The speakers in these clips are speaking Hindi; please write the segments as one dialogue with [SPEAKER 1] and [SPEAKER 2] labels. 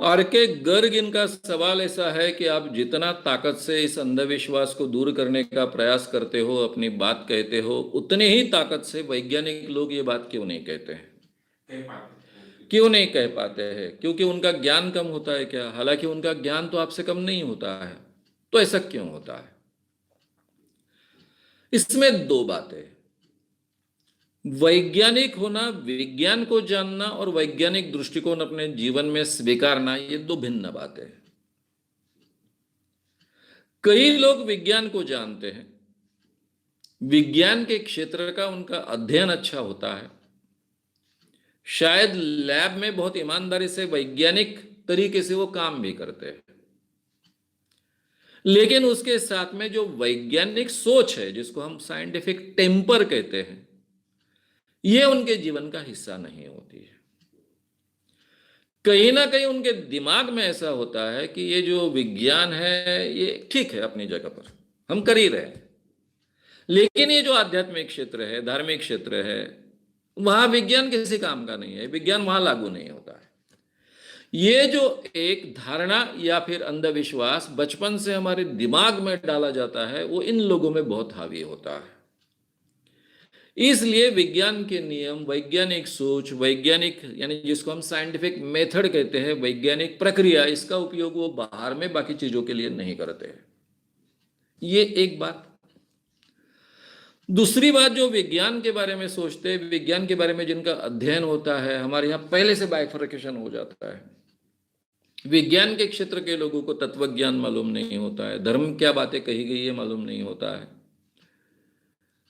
[SPEAKER 1] आरके गर्ग, इनका सवाल ऐसा है कि आप जितना ताकत से इस अंधविश्वास को दूर करने का प्रयास करते हो, अपनी बात कहते हो, उतने ही ताकत से वैज्ञानिक लोग ये बात क्यों नहीं कहते हैं? क्यों नहीं कह पाते हैं? क्योंकि उनका ज्ञान कम होता है क्या? हालांकि उनका ज्ञान तो आपसे कम नहीं होता है। तो ऐसा क्यों होता है? इसमें दो बातें। वैज्ञानिक होना, विज्ञान को जानना और वैज्ञानिक दृष्टिकोण अपने जीवन में स्वीकारना, ये दो भिन्न बातें हैं। कई लोग विज्ञान को जानते हैं, विज्ञान के क्षेत्र का उनका अध्ययन अच्छा होता है, शायद लैब में बहुत ईमानदारी से वैज्ञानिक तरीके से वो काम भी करते हैं, लेकिन उसके साथ में जो वैज्ञानिक सोच है, जिसको हम साइंटिफिक टेम्पर कहते हैं, ये उनके जीवन का हिस्सा नहीं होती है। कहीं ना कहीं उनके दिमाग में ऐसा होता है कि ये जो विज्ञान है ये ठीक है, अपनी जगह पर हम कर ही रहे हैं, लेकिन ये जो आध्यात्मिक क्षेत्र है, धार्मिक क्षेत्र है, वहां विज्ञान किसी काम का नहीं है, विज्ञान वहां लागू नहीं होता है। ये जो एक धारणा या फिर अंधविश्वास बचपन से हमारे दिमाग में डाला जाता है, वो इन लोगों में बहुत हावी होता है। इसलिए विज्ञान के नियम, वैज्ञानिक सोच, वैज्ञानिक यानी जिसको हम साइंटिफिक मेथड कहते हैं, वैज्ञानिक प्रक्रिया, इसका उपयोग वो बाहर में बाकी चीजों के लिए नहीं करते हैं। ये एक बात। दूसरी बात, जो विज्ञान के बारे में सोचते हैं, विज्ञान के बारे में जिनका अध्ययन होता है, हमारे यहाँ पहले से बाइफरकेशन हो जाता है। विज्ञान के क्षेत्र के लोगों को तत्व ज्ञान मालूम नहीं होता है, धर्म क्या बातें कही गई है मालूम नहीं होता है,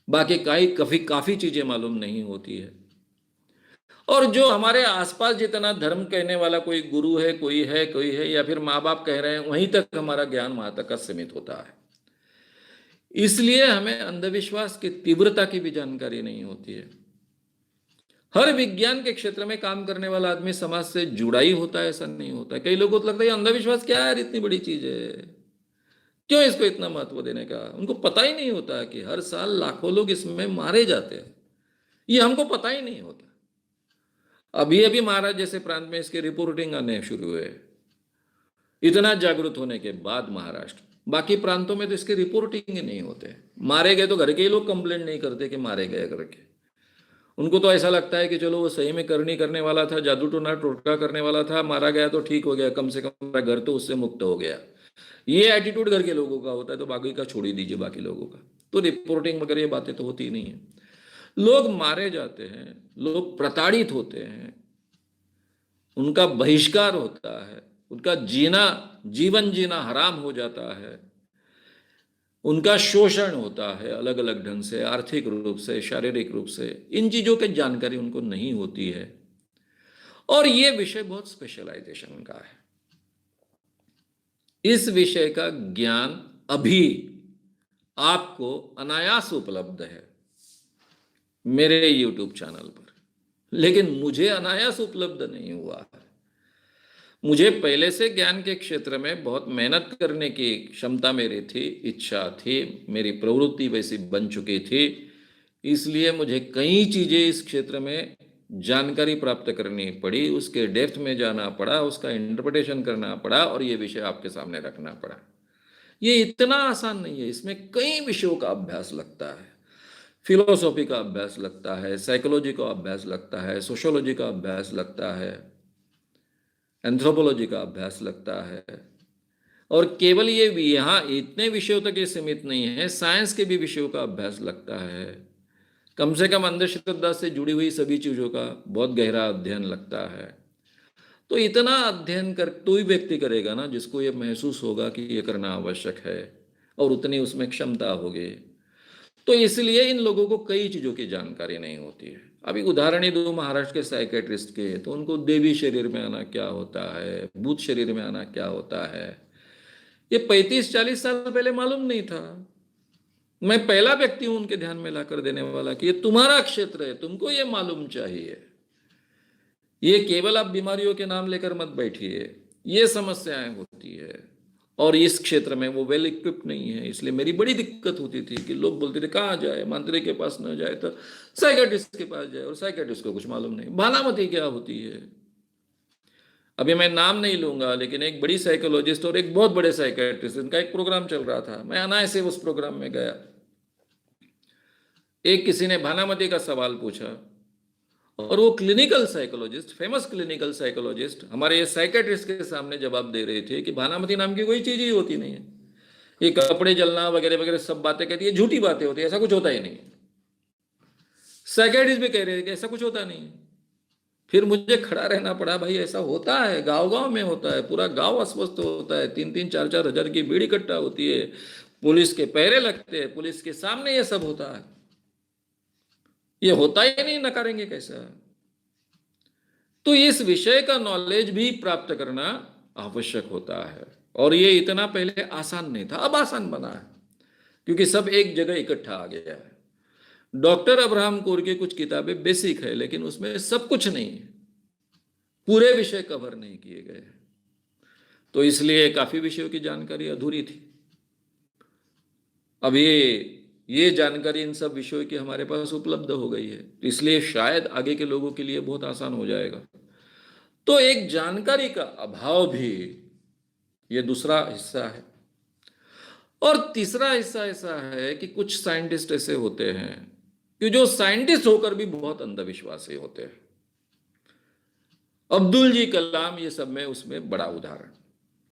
[SPEAKER 1] बाकी काफी चीजें मालूम नहीं होती है। और जो हमारे आसपास जितना धर्म कहने वाला कोई गुरु है, कोई है या फिर माँ बाप कह रहे हैं, वहीं तक हमारा ज्ञान वहां तक का सीमित होता है। इसलिए हमें अंधविश्वास की तीव्रता की भी जानकारी नहीं होती है। हर विज्ञान के क्षेत्र में काम करने वाला आदमी समाज से जुड़ा ही होता है, ऐसा नहीं होता है। कई लोगों को लगता है अंधविश्वास क्या है यार, इतनी बड़ी चीज है, क्यों इसको इतना महत्व देने का? उनको पता ही नहीं होता है कि हर साल लाखों लोग इसमें मारे जाते हैं, ये हमको पता ही नहीं होता। अभी अभी महाराज जैसे प्रांत में इसकी रिपोर्टिंग आने शुरू हुए, इतना जागरूक होने के बाद महाराष्ट्र, बाकी प्रांतों में तो इसके रिपोर्टिंग ही नहीं होते। मारे गए तो घर के ही लोग कंप्लेंट नहीं करते कि मारे गए करके। उनको तो ऐसा लगता है कि चलो वो सही में करने वाला था, जादू टोना टोटका करने वाला था, मारा गया तो ठीक हो गया, कम से कम मेरा घर तो उससे मुक्त हो गया। ये एटीट्यूड घर के लोगों का होता है, तो बाकी का छोड़ ही दीजिए, बाकी लोगों का तो रिपोर्टिंग वगैरह ये बातें तो होती ही नहीं है। लोग मारे जाते हैं, लोग प्रताड़ित होते हैं, उनका बहिष्कार होता है, उनका जीवन जीना हराम हो जाता है, उनका शोषण होता है अलग अलग ढंग से, आर्थिक रूप से, शारीरिक रूप से। इन चीजों की जानकारी उनको नहीं होती है, और ये विषय बहुत स्पेशलाइजेशन का है। इस विषय का ज्ञान अभी आपको अनायास उपलब्ध है मेरे YouTube चैनल पर, लेकिन मुझे अनायास उपलब्ध नहीं हुआ है। मुझे पहले से ज्ञान के क्षेत्र में बहुत मेहनत करने की क्षमता मेरी थी, इच्छा थी, मेरी प्रवृत्ति वैसी बन चुकी थी। इसलिए मुझे कई चीजें इस क्षेत्र में जानकारी प्राप्त करनी पड़ी, उसके डेप्थ में जाना पड़ा, उसका इंटरप्रिटेशन करना पड़ा, और ये विषय आपके सामने रखना पड़ा। ये इतना आसान नहीं है, इसमें कई विषयों का अभ्यास लगता है। फिलोसॉफी का अभ्यास लगता है, साइकोलॉजी का अभ्यास लगता है, सोशियोलॉजी का अभ्यास लगता है, एंथ्रोपोलॉजी का अभ्यास लगता है। और केवल ये यहाँ इतने विषयों तक ये सीमित नहीं है, साइंस के भी विषयों का अभ्यास लगता है। कम से कम अंधश्रद्धा से जुड़ी हुई सभी चीज़ों का बहुत गहरा अध्ययन लगता है। तो इतना अध्ययन कर कोई व्यक्ति करेगा ना, जिसको ये महसूस होगा कि ये करना आवश्यक है, और उतनी उसमें क्षमता होगी। तो इसलिए इन लोगों को कई चीज़ों की जानकारी नहीं होती है। अभी उदाहरण ही दो महाराष्ट्र के साइकेट्रिस्ट के, तो उनको देवी शरीर में आना क्या होता है, भूत शरीर में आना क्या होता है, ये 35-40 साल पहले मालूम नहीं था। मैं पहला व्यक्ति हूं उनके ध्यान में लाकर देने वाला कि ये तुम्हारा क्षेत्र है, तुमको ये मालूम चाहिए। ये केवल आप बीमारियों के नाम लेकर मत बैठिए, ये समस्याएं होती है, और इस क्षेत्र में वो वेल इक्विप्ड नहीं है। इसलिए मेरी बड़ी दिक्कत होती थी कि लोग बोलते थे कहाँ जाए, मांत्रिक के पास ना जाए तो साइकेट्रिस्ट के पास जाए, और साइकेट्रिस्ट को कुछ मालूम नहीं, भालामती क्या होती है। अभी मैं नाम नहीं लूंगा, लेकिन एक बड़ी साइकोलॉजिस्ट और एक बहुत बड़े साइकेट्रिस्ट, इनका एक प्रोग्राम चल रहा था, मैं अनायासे उस प्रोग्राम में गया। एक किसी ने भानामती का सवाल पूछा और वो clinical psychologist, famous clinical psychologist, हमारे ये साइकेट्रिस्ट के सामने जवाब दे रहे थे कि भानामती नाम की कोई चीज ही होती नहीं है, ये कपड़े जलना वगैरह वगैरह सब बातें कहती है, झूठी बातें होती है, ऐसा कुछ होता ही नहीं। साइकेट्रिस्ट भी कह रहे थे कि ऐसा कुछ होता नहीं। फिर मुझे खड़ा रहना पड़ा, भाई ऐसा होता है, गांव गांव में होता है, पूरा गांव अस्वस्थ होता है, 3-3, 4-4 हजार की भीड़ इकट्ठा होती है, पुलिस के पहरे लगते हैं, पुलिस के सामने ये सब होता है, ये होता ही नहीं, नकारेंगे कैसा? तो इस विषय का नॉलेज भी प्राप्त करना आवश्यक होता है, और ये इतना पहले आसान नहीं था, अब आसान बना है, क्योंकि सब एक जगह इकट्ठा आ गया है। डॉक्टर अब्राहम कोर की कुछ किताबें बेसिक है, लेकिन उसमें सब कुछ नहीं है, पूरे विषय कवर नहीं किए गए, तो इसलिए काफी विषयों की जानकारी अधूरी थी। अब ये जानकारी इन सब विषयों की हमारे पास उपलब्ध हो गई है, तो इसलिए शायद आगे के लोगों के लिए बहुत आसान हो जाएगा। तो एक जानकारी का अभाव भी ये दूसरा हिस्सा है। और तीसरा हिस्सा ऐसा है कि कुछ साइंटिस्ट ऐसे होते हैं कि जो साइंटिस्ट होकर भी बहुत अंधविश्वासी होते हैं। अब्दुल जी कलाम ये सब में उसमें बड़ा उदाहरण।